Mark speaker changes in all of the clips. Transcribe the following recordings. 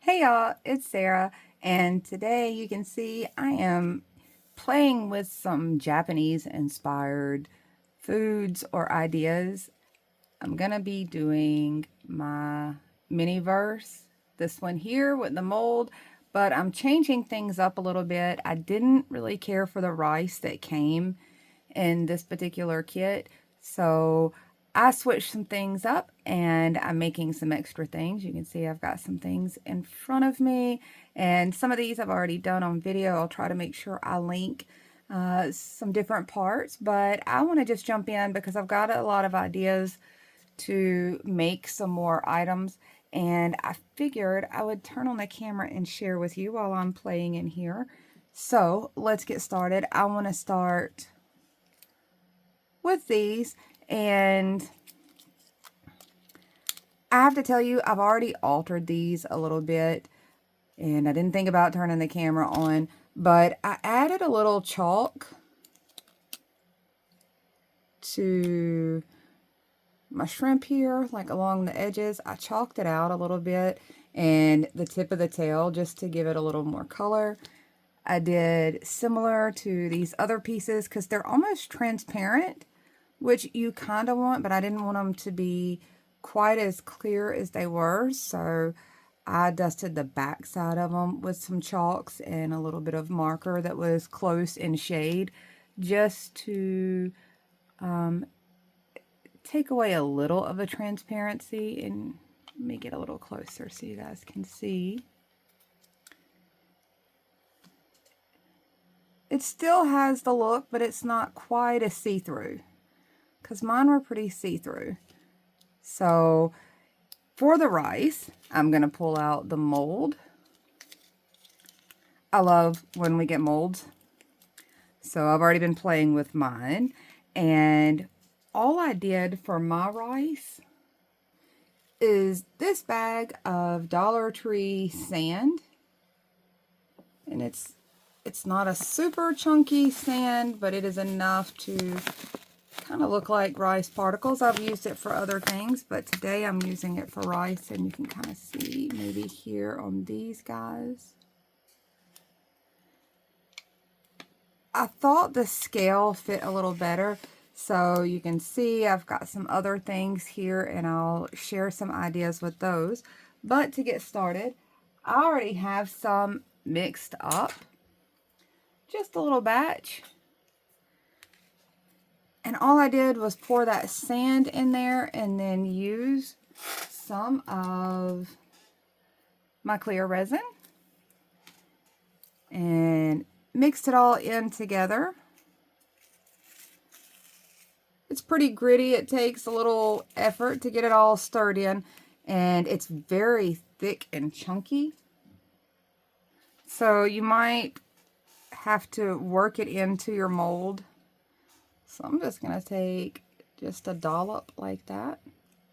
Speaker 1: Hey y'all, it's Sarah, and today you can see I am playing with some Japanese inspired foods or ideas. I'm gonna be doing my mini verse, this one here with the mold, but I'm changing things up a little bit. I didn't really care for the rice that came in this particular kit, so I switched some things up and I'm making some extra things. You can see I've got some things in front of me, and some of these I've already done on video. I'll try to make sure I link some different parts, but I want to just jump in because I've got a lot of ideas to make some more items, and I figured I would turn on the camera and share with you while I'm playing in here. So let's get started. I want to start with these, and I have to tell you, I've already altered these a little bit, and I didn't think about turning the camera on, but I added a little chalk to my shrimp here, like along the edges. I chalked it out a little bit, and the tip of the tail just to give it a little more color. I did similar to these other pieces because they're almost transparent, which you kind of want, but I didn't want them to be quite as clear as they were, so I dusted the back side of them with some chalks and a little bit of marker that was close in shade, just to take away a little of the transparency and make it a little closer so you guys can see. It still has the look, but it's not quite as see-through, because mine were pretty see-through. So for the rice, I'm going to pull out the mold. I love when we get molds. So I've already been playing with mine. And all I did for my rice is this bag of Dollar Tree sand. And it's not a super chunky sand, but it is enough to kind of look like rice particles. I've used it for other things, but today I'm using it for rice, and you can kind of see maybe here on these guys. I thought the scale fit a little better, so you can see I've got some other things here, and I'll share some ideas with those. But to get started, I already have some mixed up, just a little batch. And all I did was pour that sand in there and then use some of my clear resin and mixed it all in together. It's pretty gritty. It takes a little effort to get it all stirred in, and it's very thick and chunky. So you might have to work it into your mold. So I'm just going to take just a dollop like that.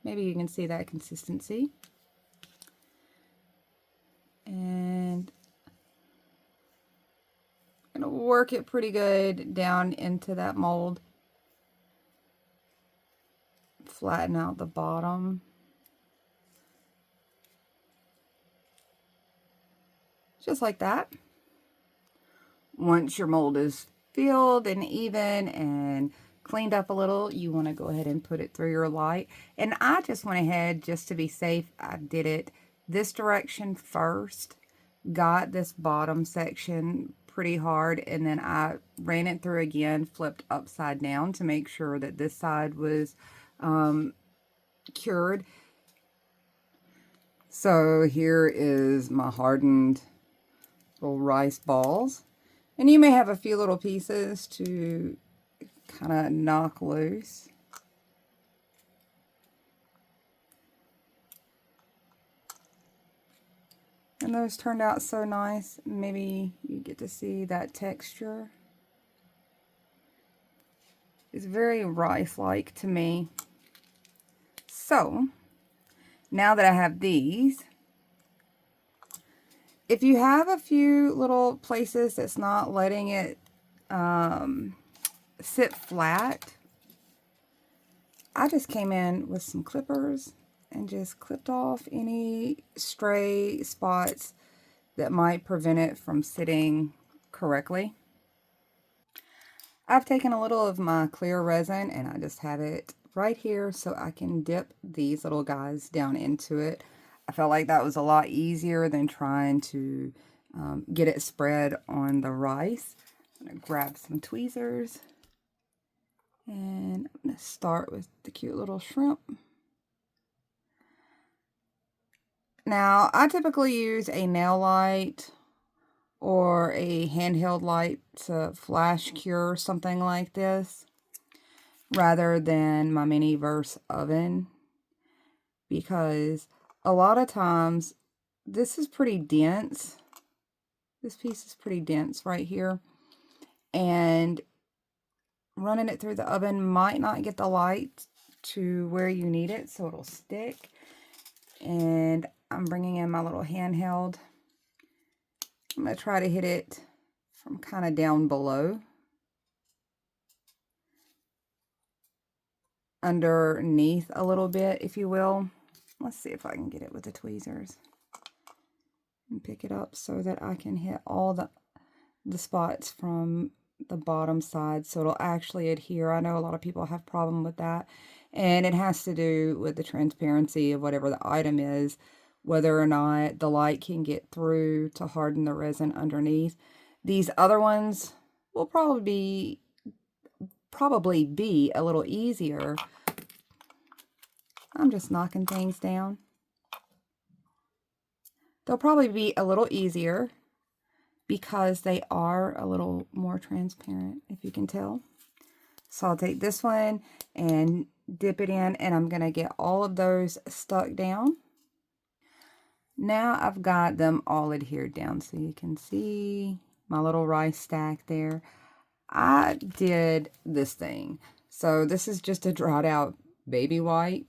Speaker 1: Maybe you can see that consistency. And I'm going to work it pretty good down into that mold. Flatten out the bottom. Just like that. Once your mold is filled and even and cleaned up a little, you want to go ahead and put it through your light. And I just went ahead, just to be safe, I did it this direction first, got this bottom section pretty hard, and then I ran it through again, flipped upside down to make sure that this side was cured. So here is my hardened little rice balls. And you may have a few little pieces to kind of knock loose. And those turned out so nice. Maybe you get to see that texture. It's very rice-like to me. So, now that I have these, if you have a few little places that's not letting it sit flat, I just came in with some clippers and just clipped off any stray spots that might prevent it from sitting correctly. I've taken a little of my clear resin and I just have it right here so I can dip these little guys down into it. I felt like that was a lot easier than trying to get it spread on the rice. I'm going to grab some tweezers and I'm going to start with the cute little shrimp. Now, I typically use a nail light or a handheld light to flash cure something like this rather than my mini verse oven, because a lot of times this is pretty dense. This piece is pretty dense right here, and running it through the oven might not get the light to where you need it, so it'll stick. And I'm bringing in my little handheld. I'm going to try to hit it from kind of down below, underneath a little bit, if you will. Let's see if I can get it with the tweezers and pick it up so that I can hit all the spots from the bottom side so it'll actually adhere. I know a lot of people have problem with that, and it has to do with the transparency of whatever the item is, whether or not the light can get through to harden the resin underneath. These other ones will probably be a little easier. I'm just knocking things down. They'll probably be a little easier because they are a little more transparent, if you can tell. So I'll take this one and dip it in, and I'm going to get all of those stuck down. Now I've got them all adhered down, so you can see my little rice stack there. I did this thing. So this is just a dried out baby wipe,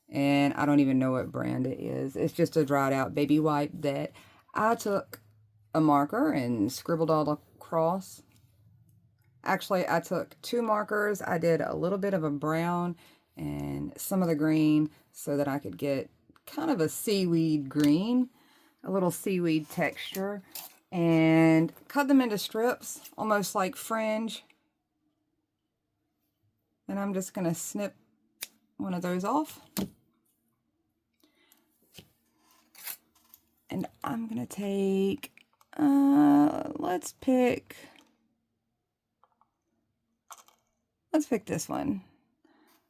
Speaker 1: and I don't even know what brand it is. It's just a dried out baby wipe that I took a marker and scribbled all across. Actually, I took 2 markers. I did a little bit of a brown and some of the green so that I could get kind of a seaweed green, a little seaweed texture, and cut them into strips, almost like fringe. And I'm just going to snip one of those off. And I'm going to take, let's pick this one.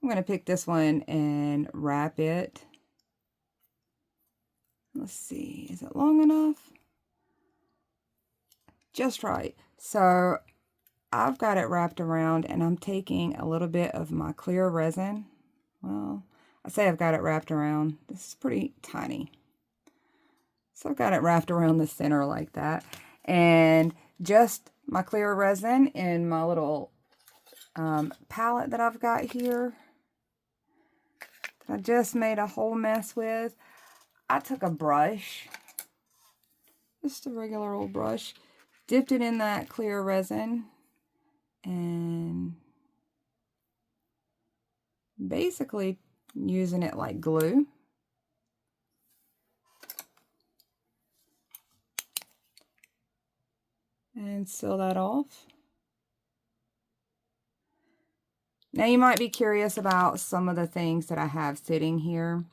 Speaker 1: I'm going to pick this one and wrap it. Let's see, is it long enough? Just right. So I've got it wrapped around, and I'm taking a little bit of my clear resin. Well, I say I've got it wrapped around. This is pretty tiny. So I've got it wrapped around the center like that. And just my clear resin in my little palette that I've got here that I just made a whole mess with. I took a brush, just a regular old brush, dipped it in that clear resin, and basically using it like glue. And seal that off. Now you might be curious about some of the things that I have sitting here,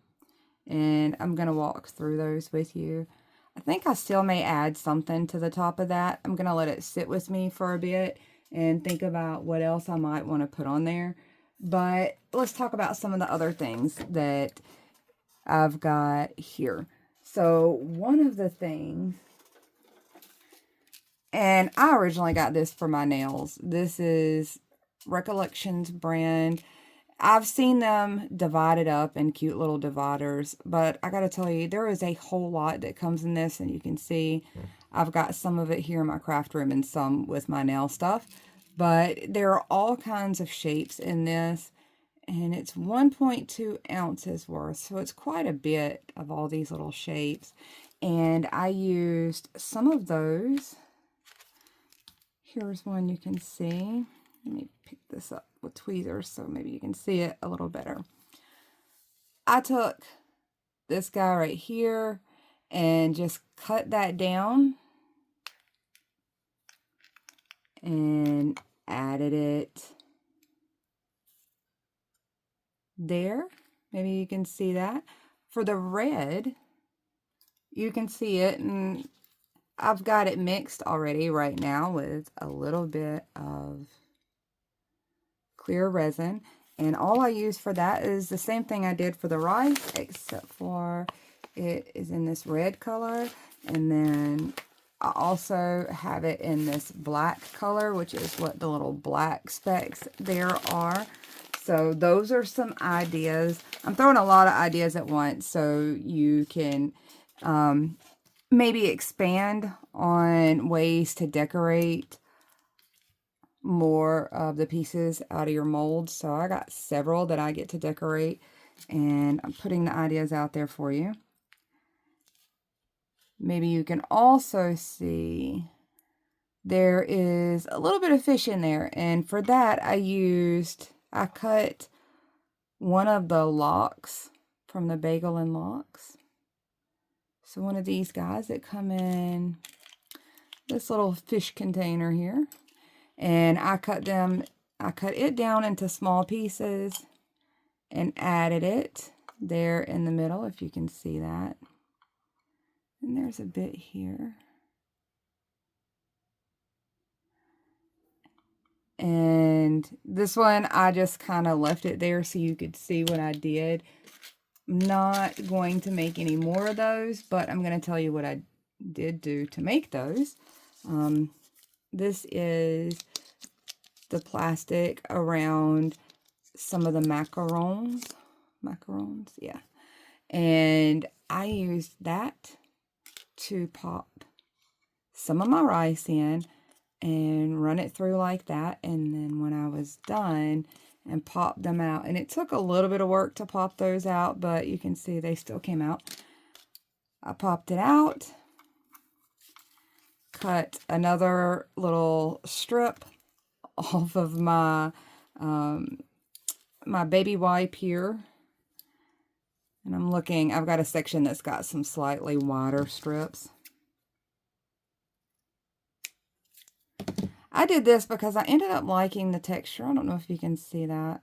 Speaker 1: and I'm going to walk through those with you. I think I still may add something to the top of that. I'm going to let it sit with me for a bit and think about what else I might want to put on there. But let's talk about some of the other things that I've got here. So one of the things, and I originally got this for my nails. This is Recollections brand. I've seen them divided up in cute little dividers, but I gotta tell you, there is a whole lot that comes in this, and you can see I've got some of it here in my craft room and some with my nail stuff, but there are all kinds of shapes in this, and it's 1.2 ounces worth, so it's quite a bit of all these little shapes, and I used some of those. Here's one you can see. Let me pick this up with tweezers so maybe you can see it a little better. I took this guy right here and just cut that down and added it there. Maybe you can see that. For the red, you can see it, and I've got it mixed already right now with a little bit of clear resin. And all I use for that is the same thing I did for the rice, except for it is in this red color. And then I also have it in this black color, which is what the little black specks there are. So those are some ideas. I'm throwing a lot of ideas at once so you can maybe expand on ways to decorate more of the pieces out of your mold. So I got several that I get to decorate, and I'm putting the ideas out there for you. Maybe you can also see there is a little bit of fish in there, and for that I cut one of the locks from the Bagel and Locks. So one of these guys that come in this little fish container here. And I cut it down into small pieces and added it there in the middle, if you can see that. And there's a bit here. And this one, I just kind of left it there so you could see what I did. I'm not going to make any more of those, but I'm going to tell you what I did do to make those. This is the plastic around some of the macarons, yeah. And I used that to pop some of my rice in and run it through like that. And then when I was done, and pop them out. And it took a little bit of work to pop those out, but you can see they still came out. I popped it out, cut another little strip off of my my baby wipe here. And I'm looking, I've got a section that's got some slightly wider strips. I did this because I ended up liking the texture. I don't know if you can see that.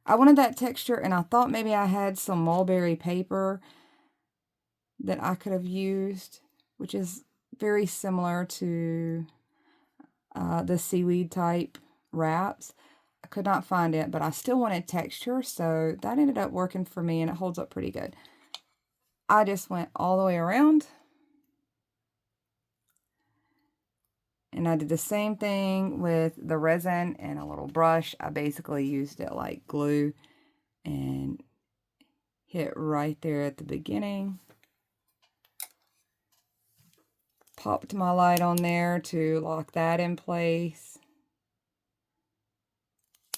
Speaker 1: I wanted that texture, and I thought maybe I had some mulberry paper that I could have used, which is very similar to the seaweed type wraps. I could not find it, but I still wanted texture, so that ended up working for me, and it holds up pretty good. I just went all the way around. And I did the same thing with the resin and a little brush. I basically used it like glue and hit right there at the beginning. Popped my light on there to lock that in place,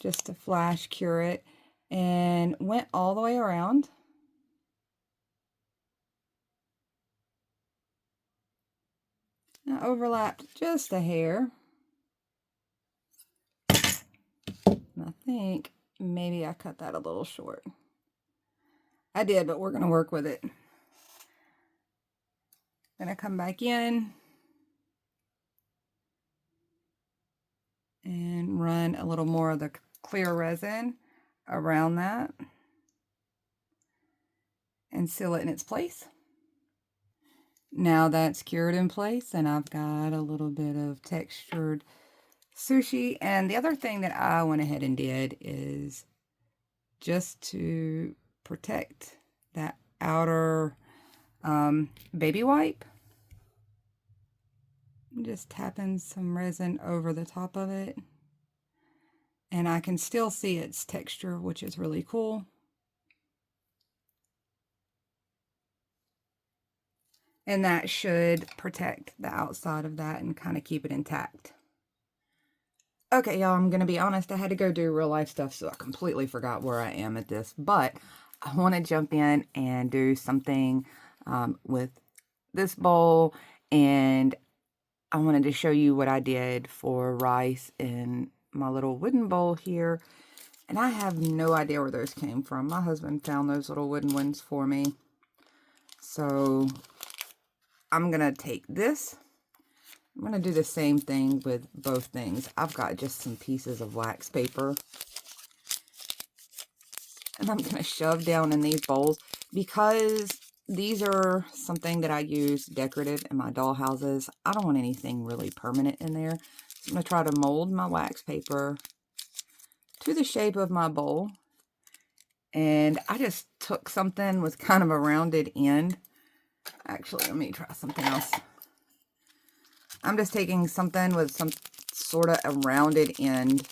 Speaker 1: just to flash cure it, and went all the way around. I overlapped just a hair. And I think maybe I cut that a little short. I did, but we're going to work with it. Then I come back in and run a little more of the clear resin around that and seal it in its place. Now that's cured in place, and I've got a little bit of textured sushi. And the other thing that I went ahead and did is just to protect that outer baby wipe, I'm just tapping some resin over the top of it, and I can still see its texture, which is really cool. And that should protect the outside of that and kind of keep it intact. Okay, y'all, I'm going to be honest. I had to go do real life stuff, so I completely forgot where I am at this. But I want to jump in and do something with this bowl. And I wanted to show you what I did for rice in my little wooden bowl here. And I have no idea where those came from. My husband found those little wooden ones for me. So I'm going to take this. I'm going to do the same thing with both things. I've got just some pieces of wax paper. And I'm going to shove down in these bowls because these are something that I use decorative in my doll houses. I don't want anything really permanent in there. So I'm going to try to mold my wax paper to the shape of my bowl. And I just took something with kind of a rounded end. Actually, let me try something else. I'm just taking something with some sort of a rounded end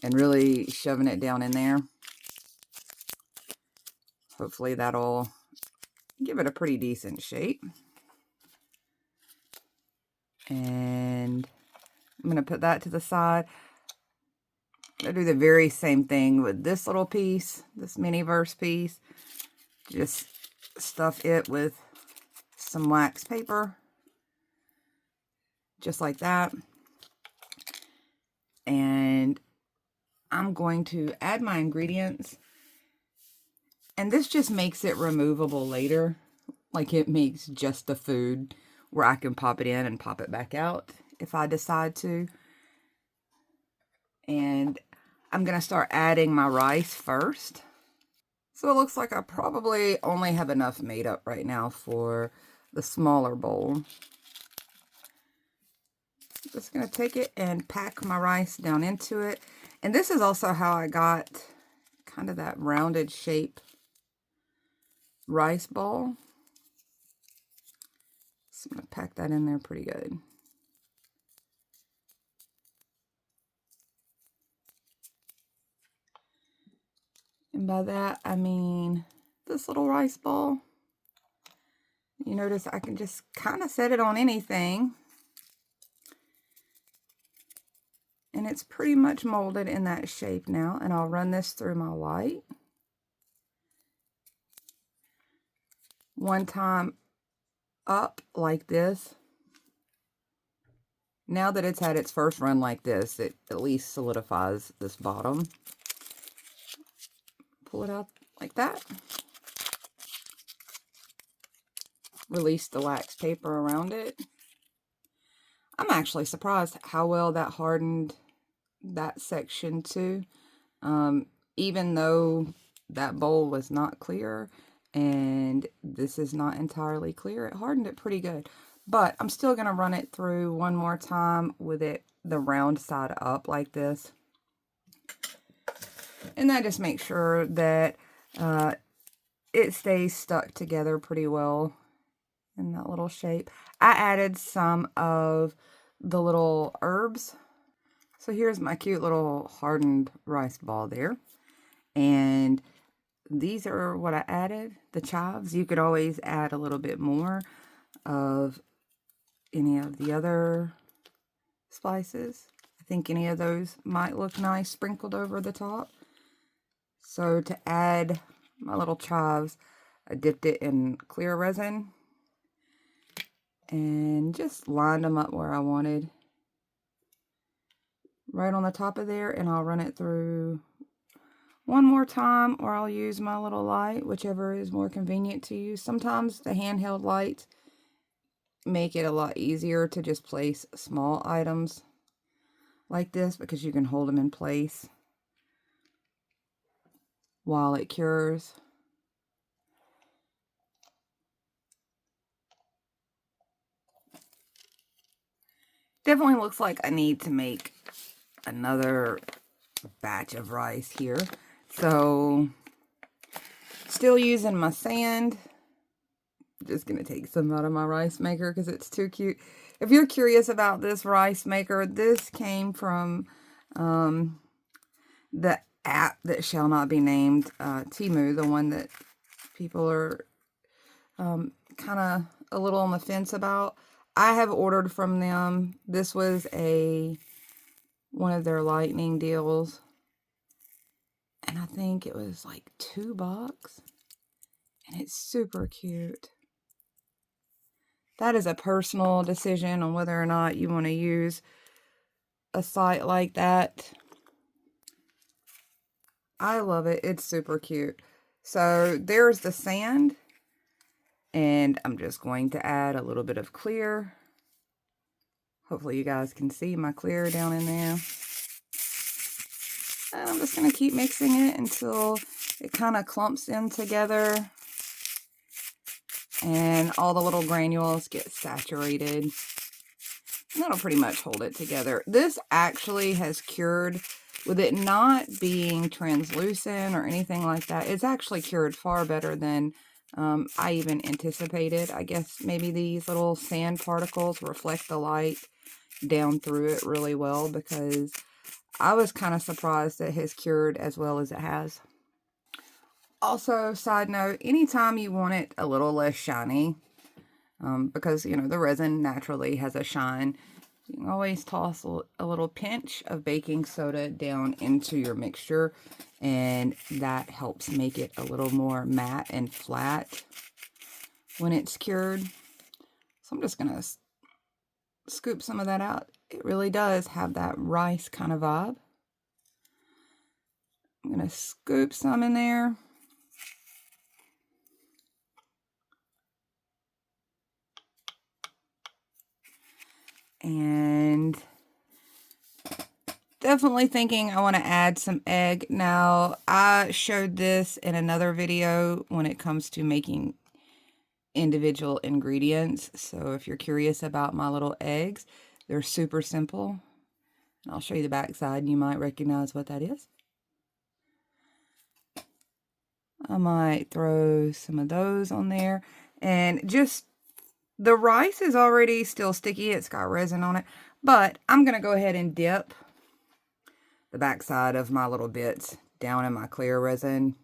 Speaker 1: and really shoving it down in there. Hopefully that'll give it a pretty decent shape. And I'm going to put that to the side. I'm going to do the very same thing with this little piece, this mini verse piece. Just stuff it with some wax paper. Just like that. And I'm going to add my ingredients. And this just makes it removable later. Like it makes just the food where I can pop it in and pop it back out if I decide to. And I'm going to start adding my rice first. So it looks like I probably only have enough made up right now for the smaller bowl. Just going to take it and pack my rice down into it. And this is also how I got kind of that rounded shape rice ball. So I'm going to pack that in there pretty good. And by that, I mean this little rice ball. You notice I can just kind of set it on anything. And it's pretty much molded in that shape now. And I'll run this through my light. One time up like this. Now that it's had its first run like this, it at least solidifies this bottom. Pull it out like that. Release the wax paper around it. I'm actually surprised how well that hardened that section too. Even though that bowl was not clear and this is not entirely clear, it hardened it pretty good. But I'm still going to run it through one more time with it the round side up like this. And that just makes sure that it stays stuck together pretty well in that little shape. I added some of the little herbs. So here's my cute little hardened rice ball there. And these are what I added, the chives. You could always add a little bit more of any of the other spices. I think any of those might look nice sprinkled over the top. So to add my little chives, I dipped it in clear resin and just lined them up where I wanted. Right on the top of there, and I'll run it through one more time, or I'll use my little light, whichever is more convenient to use. Sometimes the handheld lights make it a lot easier to just place small items like this because you can hold them in place while it cures. Definitely looks like I need to make another batch of rice here. So still using my sand. Just gonna take some out of my rice maker because it's too cute. If you're curious about this rice maker, this came from the app that shall not be named, Temu, the one that people are kind of a little on the fence about. I have ordered from them. This was one of their lightning deals, and I think it was like $2, and it's super cute. That is a personal decision on whether or not you want to use a site like that. I love it. It's super cute. So there's the sand. And I'm just going to add a little bit of clear. Hopefully you guys can see my clear down in there. And I'm just going to keep mixing it until it kind of clumps in together and all the little granules get saturated. And that'll pretty much hold it together. This actually has cured, with it not being translucent or anything like that. It's actually cured far better than I even anticipated. I guess maybe these little sand particles reflect the light down through it really well, because I was kind of surprised that it has cured as well as it has. Also, side note, anytime you want it a little less shiny, because, you know, the resin naturally has a shine, you can always toss a little pinch of baking soda down into your mixture, and that helps make it a little more matte and flat when it's cured. So I'm just going to scoop some of that out. It really does have that rice kind of vibe. I'm going to scoop some in there. And definitely thinking I want to add some egg. Now, I showed this in another video when it comes to making individual ingredients. So if you're curious about my little eggs, they're super simple. And I'll show you the back side and you might recognize what that is. I might throw some of those on there. And just, the rice is already still sticky. It's got resin on it. But I'm going to go ahead and dip the back side of my little bits down in my clear resin,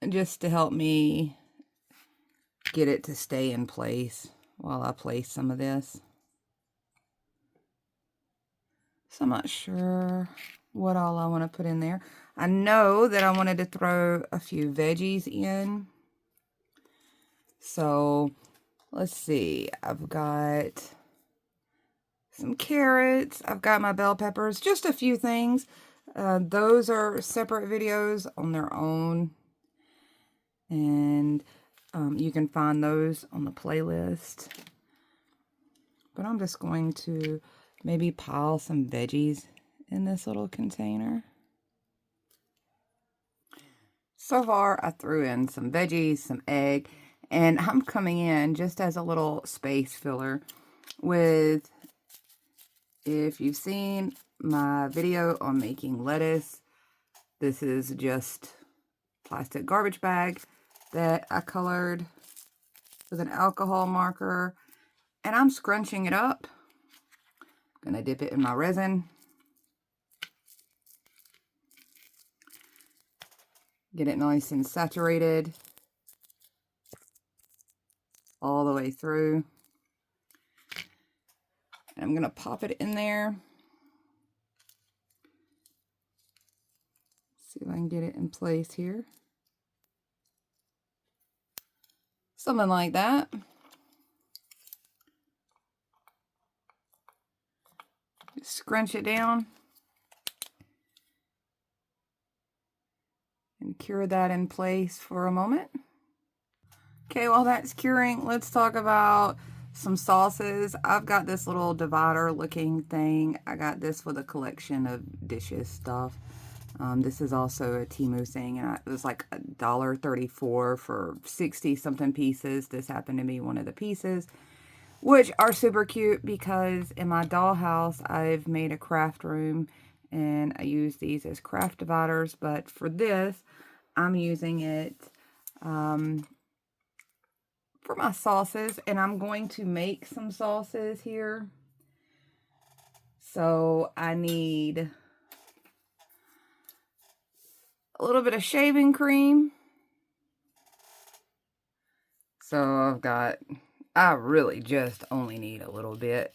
Speaker 1: just to help me get it to stay in place while I place some of this. So I'm not sure what all I want to put in there. I know that I wanted to throw a few veggies in. So let's see. I've got some carrots. I've got my bell peppers. Just a few things. Those are separate videos on their own. And you can find those on the playlist. But I'm just going to maybe pile some veggies in this little container. So far, I threw in some veggies, some egg, and I'm coming in just as a little space filler with, if you've seen my video on making lettuce, this is just plastic garbage bag that I colored with an alcohol marker, and I'm scrunching it up. I'm gonna dip it in my resin. Get it nice and saturated all the way through. And I'm gonna pop it in there. See if I can get it in place here. Something like that. Just scrunch it down. And cure that in place for a moment. Okay, while that's curing, let's talk about some sauces. I've got this little divider looking thing. I got this with a collection of dishes stuff. This is also a Temu thing, and it was like $1.34 for 60 something pieces. This happened to be one of the pieces, which are super cute because in my dollhouse I've made a craft room and I use these as craft dividers, but for this I'm using it for my sauces, and I'm going to make some sauces here. So I need a little bit of shaving cream. So I really just only need a little bit.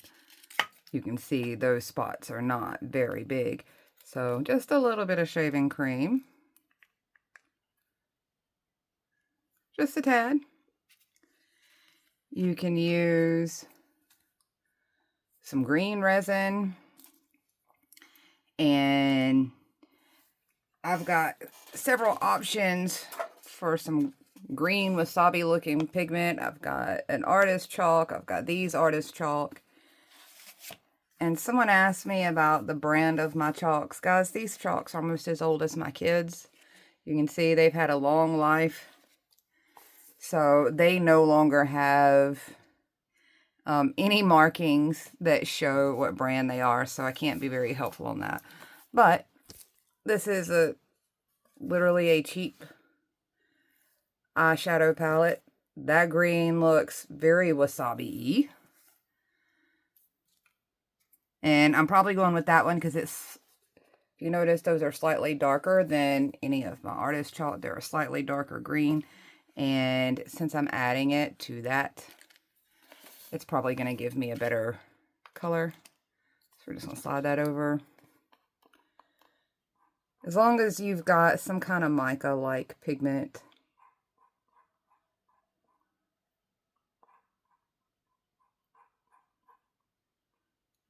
Speaker 1: You can see those spots are not very big. So just a little bit of shaving cream. Just a tad. You can use some green resin. And I've got several options for some green wasabi looking pigment. I've got an artist chalk. I've got these artist chalk. And someone asked me about the brand of my chalks. Guys, these chalks are almost as old as my kids. You can see they've had a long life. So they no longer have any markings that show what brand they are. So I can't be very helpful on that. But this is literally a cheap eyeshadow palette. That green looks very wasabi-y. And I'm probably going with that one because it's, if you notice, those are slightly darker than any of my artist chalk. They're a slightly darker green. And since I'm adding it to that, it's probably going to give me a better color. So we're just going to slide that over. As long as you've got some kind of mica-like pigment.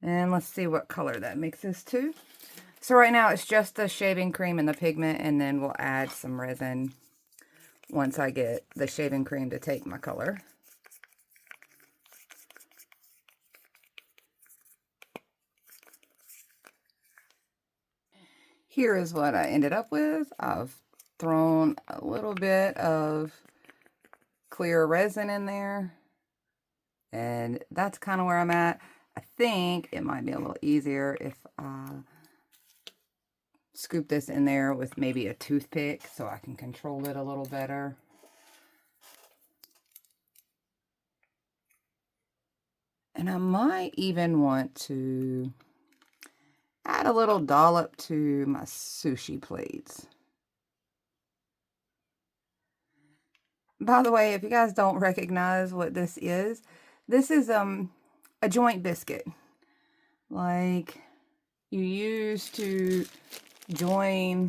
Speaker 1: And let's see what color that mixes to. So right now it's just the shaving cream and the pigment, and then we'll add some resin once I get the shaving cream to take my color. Here is what I ended up with. I've thrown a little bit of clear resin in there, and that's kind of where I'm at. I think it might be a little easier if I scoop this in there with maybe a toothpick so I can control it a little better. And I might even want to add a little dollop to my sushi plates. By the way, if you guys don't recognize what this is a joint biscuit. Like you use to join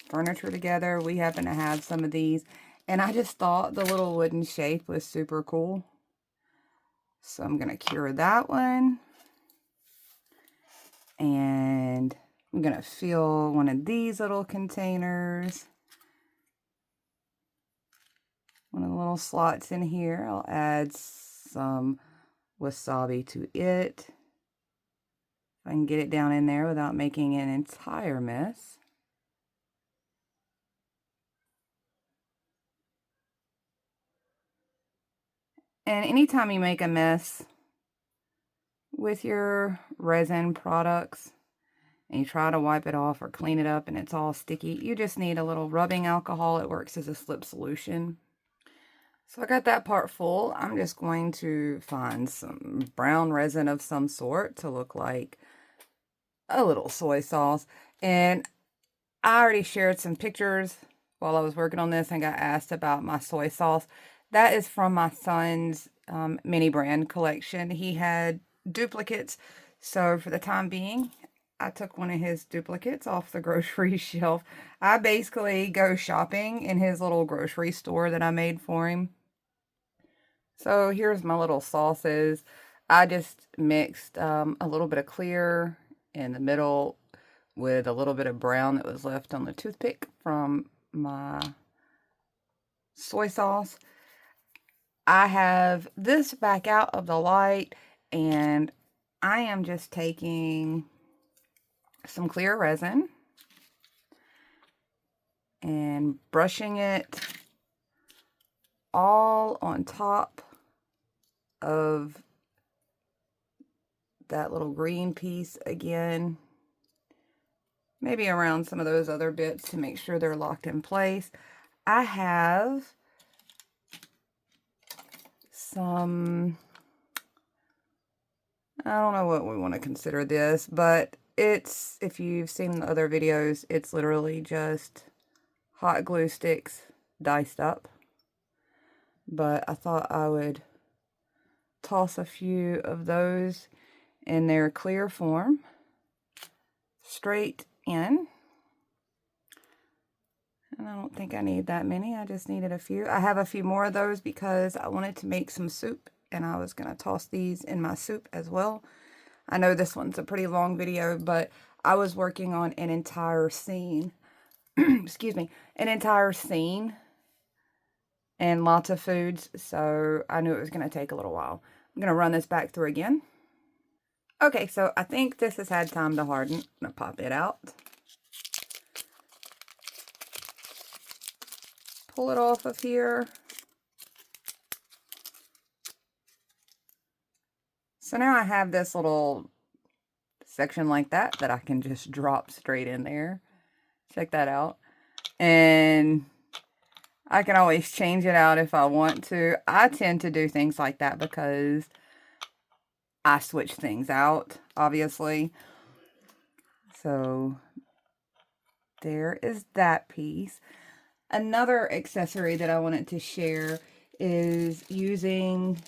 Speaker 1: furniture together. We happen to have some of these. And I just thought the little wooden shape was super cool. So I'm going to cure that one. And I'm going to fill one of these little containers. One of the little slots in here. I'll add some wasabi to it. If I can get it down in there without making an entire mess. And anytime you make a mess with your resin products and you try to wipe it off or clean it up and it's all sticky, you just need a little rubbing alcohol. It works as a slip solution. So I got that part full. I'm just going to find some brown resin of some sort to look like a little soy sauce. And I already shared some pictures while I was working on this and got asked about my soy sauce. That is from my son's mini brand collection. He had duplicates. So for the time being, I took one of his duplicates off the grocery shelf. I basically go shopping in his little grocery store that I made for him. So here's my little sauces. I just mixed a little bit of clear in the middle with a little bit of brown that was left on the toothpick from my soy sauce. I have this back out of the light, and I am just taking some clear resin and brushing it all on top of that little green piece again. Maybe around some of those other bits to make sure they're locked in place. I have some, I don't know what we want to consider this, but it's, if you've seen the other videos, it's literally just hot glue sticks diced up. But I thought I would toss a few of those in their clear form straight in. And I don't think I need that many. I just needed a few. I have a few more of those because I wanted to make some soup, and I was going to toss these in my soup as well. I know this one's a pretty long video, but I was working on an entire scene. Excuse me, an entire scene and lots of foods, so I knew it was going to take a little while. I'm going to run this back through again. Okay, so I think this has had time to harden. I'm going to pop it out. Pull it off of here. So now I have this little section like that I can just drop straight in there. Check that out. And I can always change it out if I want to. I tend to do things like that because I switch things out, obviously. So there is that piece. Another accessory that I wanted to share is using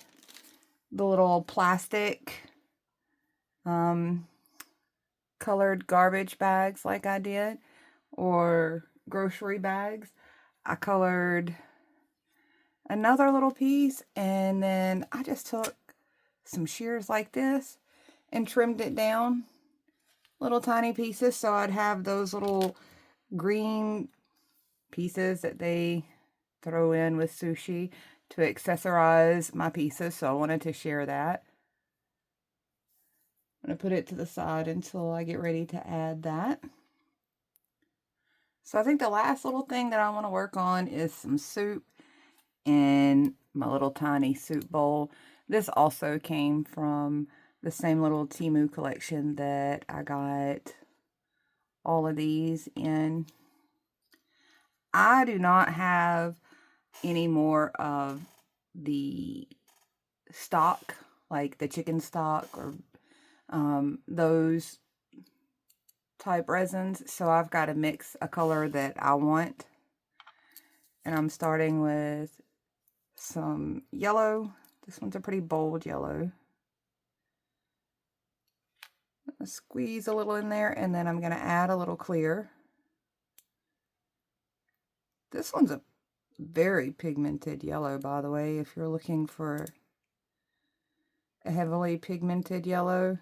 Speaker 1: the little plastic colored garbage bags like I did, or grocery bags. I colored another little piece, and then I just took some shears like this and trimmed it down little tiny pieces, so I'd have those little green pieces that they throw in with sushi to accessorize my pieces. So I wanted to share that. I'm going to put it to the side until I get ready to add that. So I think the last little thing that I want to work on is some soup in my little tiny soup bowl. This also came from the same little Temu collection that I got all of these in. I do not have any more of the stock, like the chicken stock or those type resins, so I've got to mix a color that I want. And I'm starting with some yellow. This one's a pretty bold yellow. Squeeze a little in there, and then I'm going to add a little clear. This one's a very pigmented yellow, by the way, if you're looking for a heavily pigmented yellow.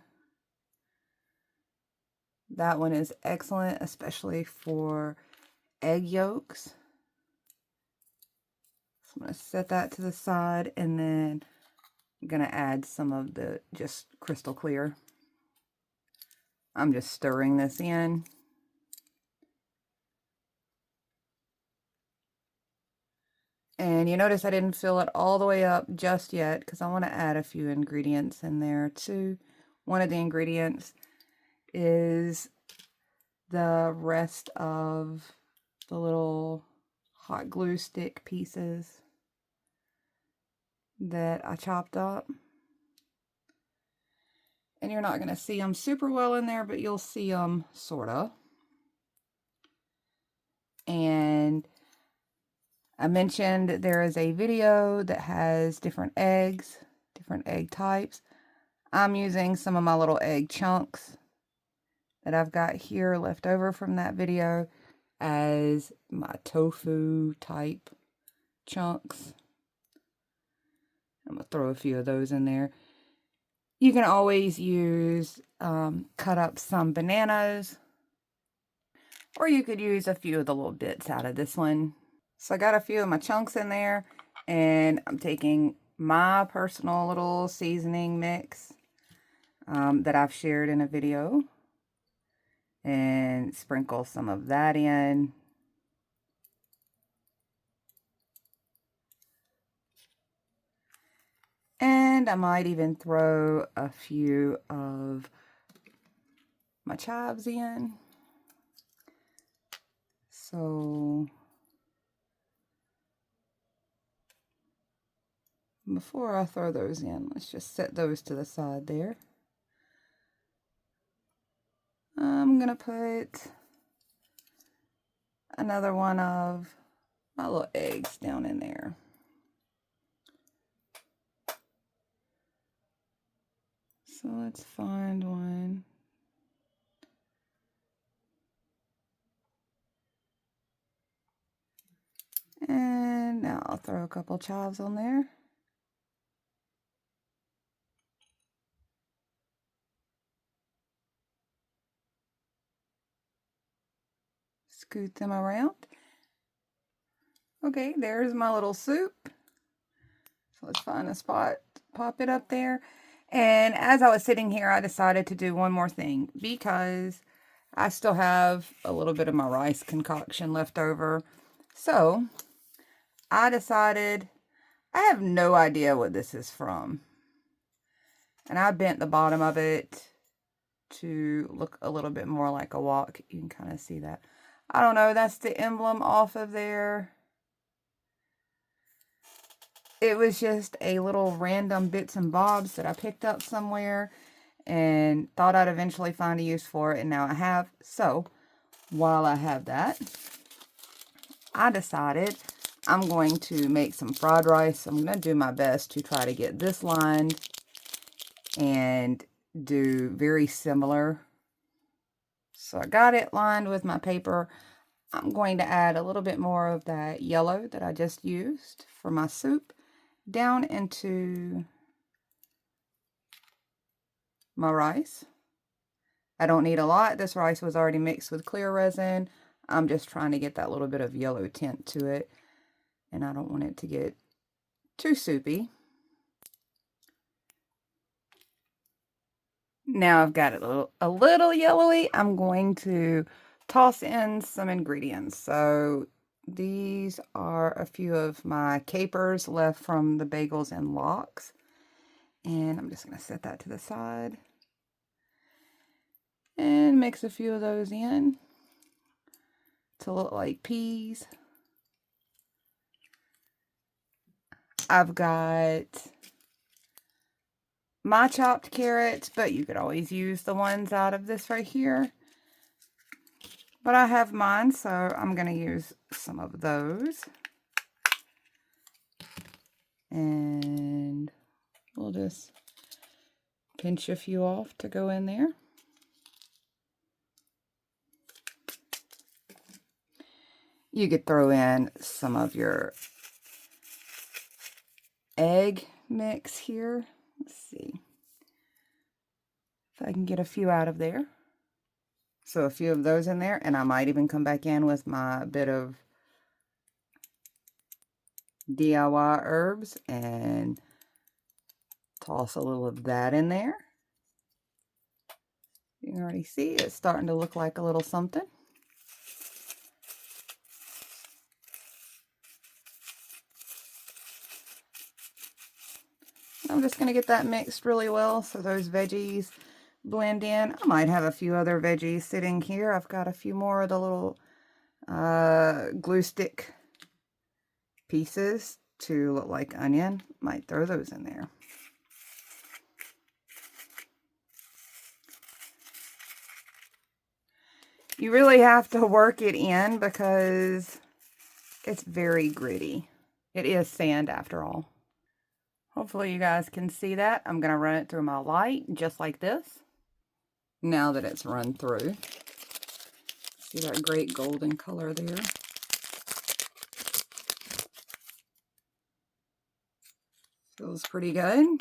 Speaker 1: That one is excellent, especially for egg yolks. So I'm going to set that to the side, and then I'm going to add some of the just crystal clear. I'm just stirring this in. And you notice I didn't fill it all the way up just yet because I want to add a few ingredients in there too. One of the ingredients is the rest of the little hot glue stick pieces that I chopped up. And you're not going to see them super well in there, but you'll see them sort of. And I mentioned there is a video that has different eggs, different egg types. I'm using some of my little egg chunks that I've got here left over from that video as my tofu type chunks. I'm going to throw a few of those in there. You can always use, cut up some bananas, or you could use a few of the little bits out of this one. So I got a few of my chunks in there, and I'm taking my personal little seasoning mix that I've shared in a video and sprinkle some of that in. And I might even throw a few of my chives in. So before I throw those in, let's just set those to the side there. I'm going to put another one of my little eggs down in there. So let's find one. And now I'll throw a couple chives on there. Scoot them around. Okay, there's my little soup. So let's find a spot, pop it up there. And as I was sitting here, I decided to do one more thing because I still have a little bit of my rice concoction left over. So I decided, I have no idea what this is from. And I bent the bottom of it to look a little bit more like a wok. You can kind of see that. I don't know, that's the emblem off of there. It was just a little random bits and bobs that I picked up somewhere and thought I'd eventually find a use for it, and now I have. So while I have that, I decided I'm going to make some fried rice. I'm going to do my best to try to get this lined and do very similar. So I got it lined with my paper. I'm going to add a little bit more of that yellow that I just used for my soup down into my rice. I don't need a lot. This rice was already mixed with clear resin. I'm just trying to get that little bit of yellow tint to it, and I don't want it to get too soupy. Now I've got it a little yellowy. I'm going to toss in some ingredients. So these are a few of my capers left from the bagels and lox. And I'm just going to set that to the side. And mix a few of those in to look like peas. I've got my chopped carrots, but you could always use the ones out of this right here. But I have mine, so I'm going to use some of those. And we'll just pinch a few off to go in there. You could throw in some of your egg mix here. Let's see if I can get a few out of there. So a few of those in there, and I might even come back in with my bit of DIY herbs and toss a little of that in there. You can already see it's starting to look like a little something. I'm just going to get that mixed really well so those veggies blend in. I might have a few other veggies sitting here. I've got a few more of the little glue stick pieces to look like onion. Might throw those in there. You really have to work it in because it's very gritty. It is sand after all. Hopefully you guys can see that. I'm going to run it through my light just like this. Now that it's run through. See that great golden color there? Feels pretty good.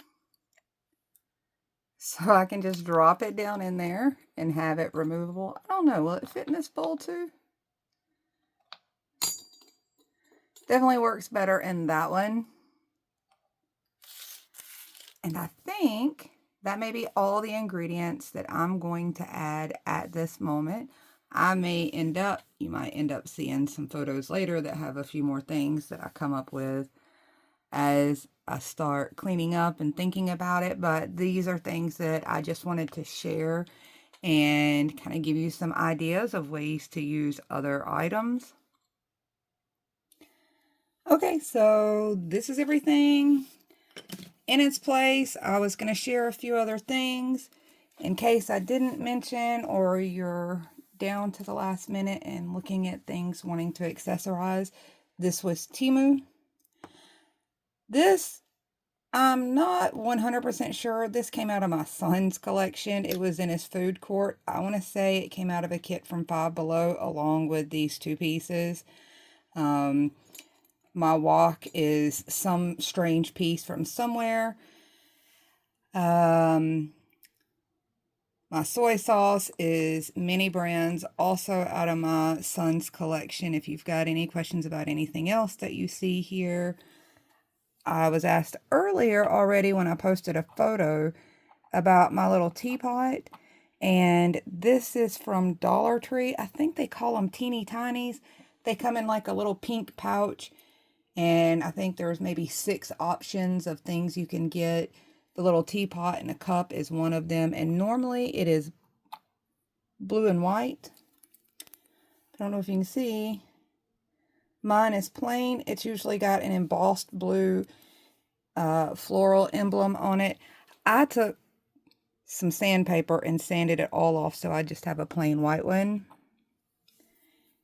Speaker 1: So I can just drop it down in there and have it removable. I don't know, will it fit in this bowl too? Definitely works better in that one. And I think that may be all the ingredients that I'm going to add at this moment. You might end up seeing some photos later that have a few more things that I come up with as I start cleaning up and thinking about it. But these are things that I just wanted to share and kind of give you some ideas of ways to use other items. Okay, so this is everything in its place. I was going to share a few other things in case I didn't mention or you're down to the last minute and looking at things wanting to accessorize. This was Temu. This, I'm not 100% sure. This came out of my son's collection. It was in his food court. I want to say it came out of a kit from Five Below along with these two pieces. My wok is some strange piece from somewhere. My My soy sauce is Mini Brands, also out of my son's collection. If you've got any questions about anything else that you see here, I was asked earlier already when I posted a photo about my little teapot, and this is from Dollar Tree. I think they call them teeny tinies. They come in like a little pink pouch, and I think there's maybe 6 options of things you can get. The little teapot and a cup is one of them, and normally it is blue and white. I don't know if you can see. Mine is plain. It's usually got an embossed blue floral emblem on it. I took some sandpaper and sanded it all off, so I just have a plain white one.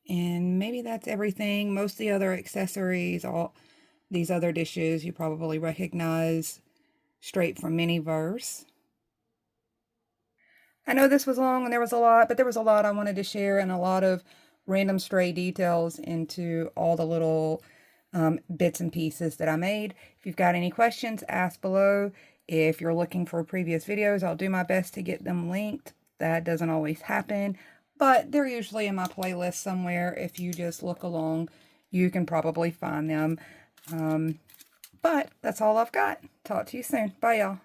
Speaker 1: And maybe that's everything. Most of the other accessories, all these other dishes, you probably recognize straight from Miniverse. I know this was long and there was a lot, but there was a lot I wanted to share and a lot of random stray details into all the little bits and pieces that I made. If you've got any questions, ask below. If you're looking for previous videos, I'll do my best to get them linked. That doesn't always happen, but they're usually in my playlist somewhere. If you just look along, you can probably find them. But that's all I've got. Talk to you soon. Bye, y'all.